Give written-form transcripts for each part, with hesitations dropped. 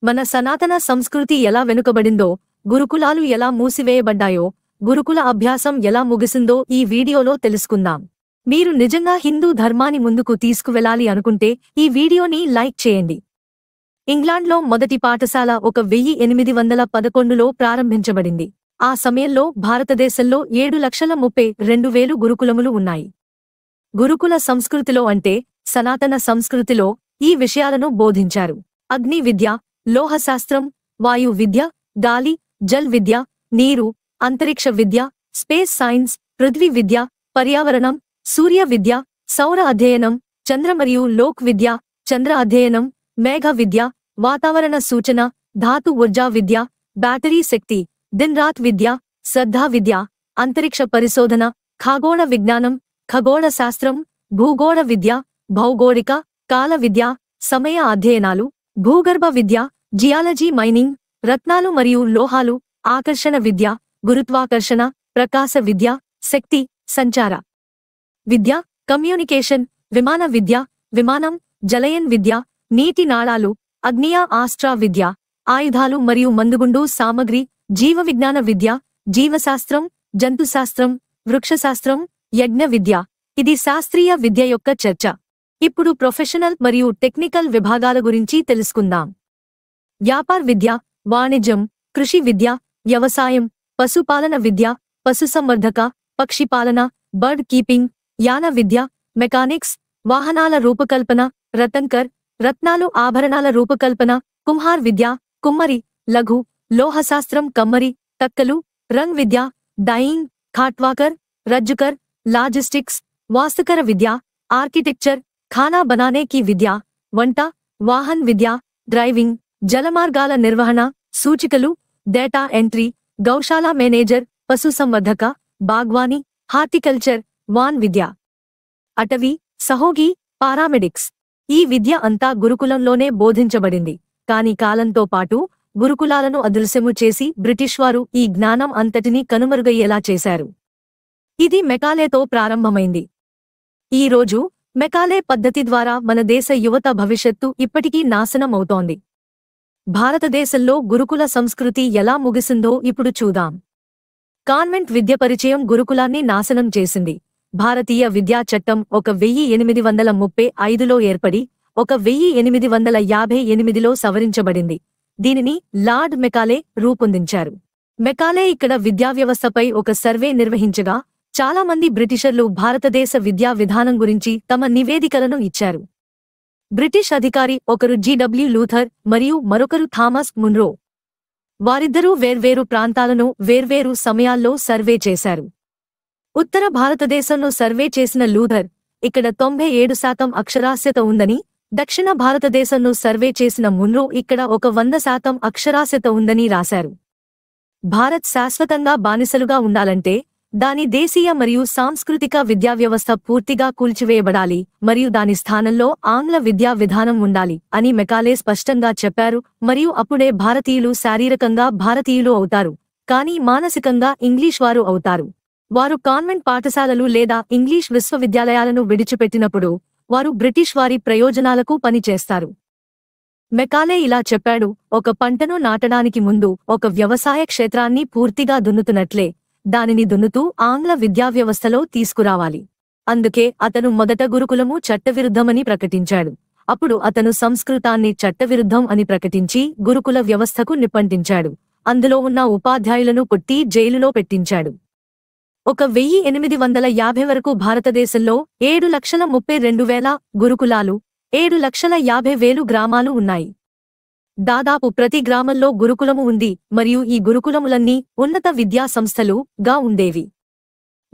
మన సనాతన సంస్కృతి ఎలా వెనుకబడిందో, గురుకులాలు ఎలా మూసివేయబడ్డాయో, గురుకుల అభ్యాసం ఎలా ముగిసిందో ఈ వీడియోలో తెలుసుకుందాం. మీరు నిజంగా హిందూ ధర్మాన్ని ముందుకు తీసుకువెళ్లాలి అనుకుంటే ఈ వీడియోని లైక్ చేయండి. ఇంగ్లాండ్లో మొదటి పాఠశాల 1811లో ప్రారంభించబడింది. ఆ సమయంలో భారతదేశంలో 7,32,000 గురుకులములు ఉన్నాయి. గురుకుల సంస్కృతిలో అంటే సనాతన సంస్కృతిలో ఈ విషయాలను బోధించారు. అగ్ని విద్య, లోహశాస్త్రం, వాయు విద్య, గాలి, జల్ విద్య, నీరు, అంతరిక్ష విద్య, స్పేస్ సైన్స్, పృథ్వీ విద్య, పర్యావరణం, సూర్య విద్య, సౌర అధ్యయనం, చంద్ర మరియు లోక్ విద్య, చంద్ర అధ్యయనం, మేఘ విద్య, వాతావరణ సూచన, ధాతు ఊర్జా విద్య, బ్యాటరీ శక్తి, దిన్ రాత్ విద్య, శ్రద్ధా విద్య, అంతరిక్ష పరిశోధన, ఖగోళ విజ్ఞానం, ఖగోళ శాస్త్రం, భూగోళ విద్య, భౌగోళిక, కాల విద్య, సమయ అధ్యయనాలు, భూగర్భ విద్య, జియాలజీ, మైనింగ్, రత్నాలు మరియు లోహాలు, ఆకర్షణ విద్య, గురుత్వాకర్షణ, ప్రకాశ విద్య, శక్తి, సంచార విద్య, కమ్యూనికేషన్, విమాన విద్య, విమానం, జలయన్ విద్య, నీటి నాళాలు, అగ్నియ ఆస్ట్రా విద్య, ఆయుధాలు మరియు మందుగుండు సామగ్రి, జీవవిజ్ఞాన విద్య, జీవశాస్త్రం, జంతుశాస్త్రం, వృక్షశాస్త్రం, యజ్ఞ విద్య. ఇది శాస్త్రీయ విద్య యొక్క చర్చ. ఇప్పుడు ప్రొఫెషనల్ మరియు టెక్నికల్ విభాగాల గురించి తెలుసుకుందాం. వ్యాపార విద్య, వాణిజ్యం, కృషి విద్య, వ్యవసాయం, పశుపాలన విద్య, పశుసంవర్ధక, పక్షిపాలన, బర్డ్ కీపింగ్, యాన విద్య, మెకానిక్స్, వాహనాల రూపకల్పన, రతన్కర్, రత్నాలు ఆభరణాల రూపకల్పన, కుమ్హార్ విద్య, కుమ్మరి, లఘు, లోహశాస్త్రం, కమ్మరి, తక్కలు, రంగ్ విద్య, డైయింగ్, ఖాట్వాకర్, రజ్జుకర్, లాజిస్టిక్స్, వాస్తుకర విద్య, ఆర్కిటెక్చర్, ఖానా బనానే కి విద్య, వంట, వాహన్ విద్య, డ్రైవింగ్, జలమార్గాల నిర్వహణ, సూచికలు, డేటా ఎంట్రీ, గౌశాల మేనేజర్, పశుసంవర్ధక, బాగ్వానీ, హార్టికల్చర్, వాన్ విద్య, అటవీ, సహోగి, పారామెడిక్స్. ఈ విద్య అంతా గురుకులంలోనే బోధించబడింది. కాని కాలంతో పాటు గురుకులాలను అదృశ్యము చేసి బ్రిటిష్ వారు ఈ జ్ఞానం అంతటినీ కనుమరుగయ్యేలా చేశారు. ఇది మెకాలేతో ప్రారంభమైంది. ఈ రోజు మెకాలే పద్ధతి ద్వారా మన దేశ యువత భవిష్యత్తు ఇప్పటికీ నాశనం అవుతోంది. భారతదేశంలో గురుకుల సంస్కృతి ఎలా ముగిసిందో ఇప్పుడు చూద్దాం. కాన్వెంట్ విద్య పరిచయం గురుకులాన్ని నాశనం చేసింది. భారతీయ విద్యా చట్టం 1835లో ఏర్పడి 1858లో సవరించబడింది. దీనిని లార్డ్ మెకాలే రూపొందించారు. మెకాలే ఇక్కడ విద్యావ్యవస్థపై ఒక సర్వే నిర్వహించగా చాలా మంది బ్రిటిషర్లు భారతదేశ విద్యా విధానం గురించి తమ నివేదికలను ఇచ్చారు. బ్రిటిష్ అధికారి ఒకరు G.W. లూథర్ మరియు మరొకరు థామస్ మున్రో. వారిద్దరూ వేర్వేరు ప్రాంతాలను వేర్వేరు సమయాల్లో సర్వే చేశారు. ఉత్తర భారతదేశంలో సర్వే చేసిన లూథర్ ఇక్కడ 97% అక్షరాస్యత ఉందని, దక్షిణ భారతదేశంలో సర్వే చేసిన మున్రో ఇక్కడ 100% అక్షరాస్యత ఉందని రాశారు. భారత్ శాశ్వతంగా బానిసలుగా ఉండాలంటే దాని దేశీయ మరియు సాంస్కృతిక విద్యావ్యవస్థ పూర్తిగా కూల్చివేయబడాలి మరియు దాని స్థానంలో ఆంగ్ల విద్యా విధానం ఉండాలి అని మెకాలే స్పష్టంగా చెప్పారు. మరియు అప్పుడే భారతీయులు శారీరకంగా భారతీయులు అవుతారు, కానీ మానసికంగా ఇంగ్లీష్ వారు అవుతారు. వారు కాన్వెంట్ పాఠశాలలు లేదా ఇంగ్లీష్ విశ్వవిద్యాలయాలను విడిచిపెట్టినప్పుడు వారు బ్రిటిష్ వారి ప్రయోజనాలకు పనిచేస్తారు. మెకాలే ఇలా చెప్పాడు: ఒక పంటను నాటడానికి ముందు ఒక వ్యవసాయ క్షేత్రాన్ని పూర్తిగా దున్నుతున్నట్లే దానిని దున్నుతూ ఆంగ్ల విద్యావ్యవస్థలో తీసుకురావాలి. అందుకే అతను మొదట గురుకులము చట్టవిరుద్ధమని ప్రకటించాడు. అప్పుడు అతను సంస్కృతాన్ని చట్టవిరుద్ధం అని ప్రకటించి గురుకుల వ్యవస్థకు నిప్పంటించాడు. అందులో ఉన్న ఉపాధ్యాయులను కొట్టి జైలులో పెట్టించాడు. 1850 వరకు భారతదేశంలో 7,32,000 గురుకులాలు, 7,50,000 గ్రామాలు ఉన్నాయి. దాదాపు ప్రతి గ్రామంలో గురుకులము ఉంది మరియు ఈ గురుకులములన్నీ ఉన్నత విద్యా సంస్థలు గా ఉండేవి.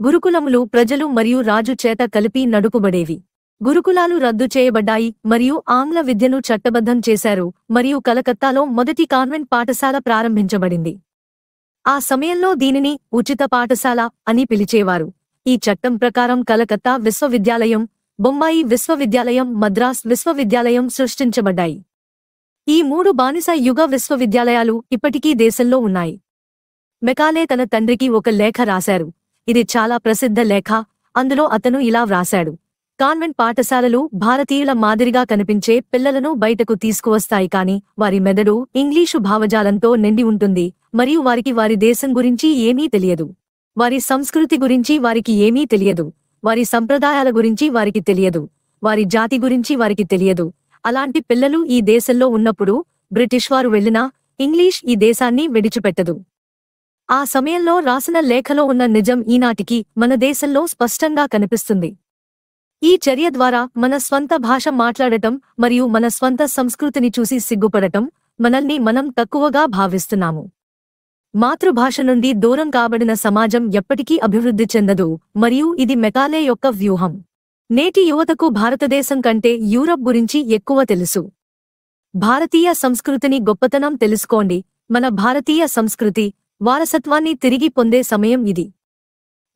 గురుకులములు ప్రజలు మరియు రాజు చేత కలిపి నడుపుబడేవి. గురుకులాలు రద్దు చేయబడ్డాయి మరియు ఆంగ్ల విద్యను చట్టబద్ధం చేశారు మరియు కలకత్తాలో మొదటి కాన్వెంట్ పాఠశాల ప్రారంభించబడింది. ఆ సమయంలో దీనిని ఉచిత పాఠశాల అని పిలిచేవారు. ఈ చట్టం ప్రకారం కలకత్తా విశ్వవిద్యాలయం, బొంబాయి విశ్వవిద్యాలయం, మద్రాస్ విశ్వవిద్యాలయం సృష్టించబడ్డాయి. ఈ 3 బానిస యుగ విశ్వవిద్యాలయాలు ఇప్పటికీ దేశంలో ఉన్నాయి. మెకాలే తన తండ్రికి ఒక లేఖ రాశారు. ఇది చాలా ప్రసిద్ధ లేఖ. అందులో అతను ఇలా వ్రాశాడు: కాన్వెంట్ పాఠశాలలు భారతీయుల మాదిరిగా కనిపించే పిల్లలను బయటకు తీసుకువస్తాయి కాని వారి మెదడు ఇంగ్లీషు భావజాలంతో నిండి ఉంటుంది మరియు వారికి వారి దేశం గురించి ఏమీ తెలియదు. వారి సంస్కృతి గురించి వారికి ఏమీ తెలియదు. వారి సంప్రదాయాల గురించి వారికి తెలియదు. వారి జాతి గురించి వారికి తెలియదు. అలాంటి పిల్లలు ఈ దేశంలో ఉన్నప్పుడు బ్రిటిష్ వారు వెళ్లినా ఇంగ్లీష్ ఈ దేశాన్ని విడిచిపెట్టదు. ఆ సమయంలో రాసిన లేఖలో ఉన్న నిజం ఈనాటికి మన దేశంలో స్పష్టంగా కనిపిస్తుంది. ఈ చర్య ద్వారా మన స్వంత భాష మాట్లాడటం మరియు మన స్వంత సంస్కృతిని చూసి సిగ్గుపడటం, మనల్ని మనం తక్కువగా భావిస్తున్నాము. మాతృభాష నుండి దూరం కాబడిన సమాజం ఎప్పటికీ అభివృద్ధి చెందదు మరియు ఇది మెకాలే యొక్క వ్యూహం. నేటి యువతకు భారతదేశం కంటే యూరప్ గురించి ఎక్కువ తెలుసు. భారతీయ సంస్కృతిని గొప్పతనం తెలుసుకోండి. మన భారతీయ సంస్కృతి, వారసత్వాన్ని తిరిగి పొందే సమయం ఇది.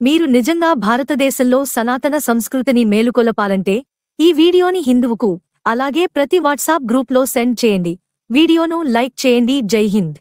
మీరు నిజంగా భారతదేశంలో సనాతన సంస్కృతిని మేలుకొలపాలంటే ఈ వీడియోని హిందువుకు, అలాగే ప్రతి వాట్సాప్ గ్రూప్లో సెండ్ చేయండి. వీడియోను లైక్ చేయండి. జై హింద్.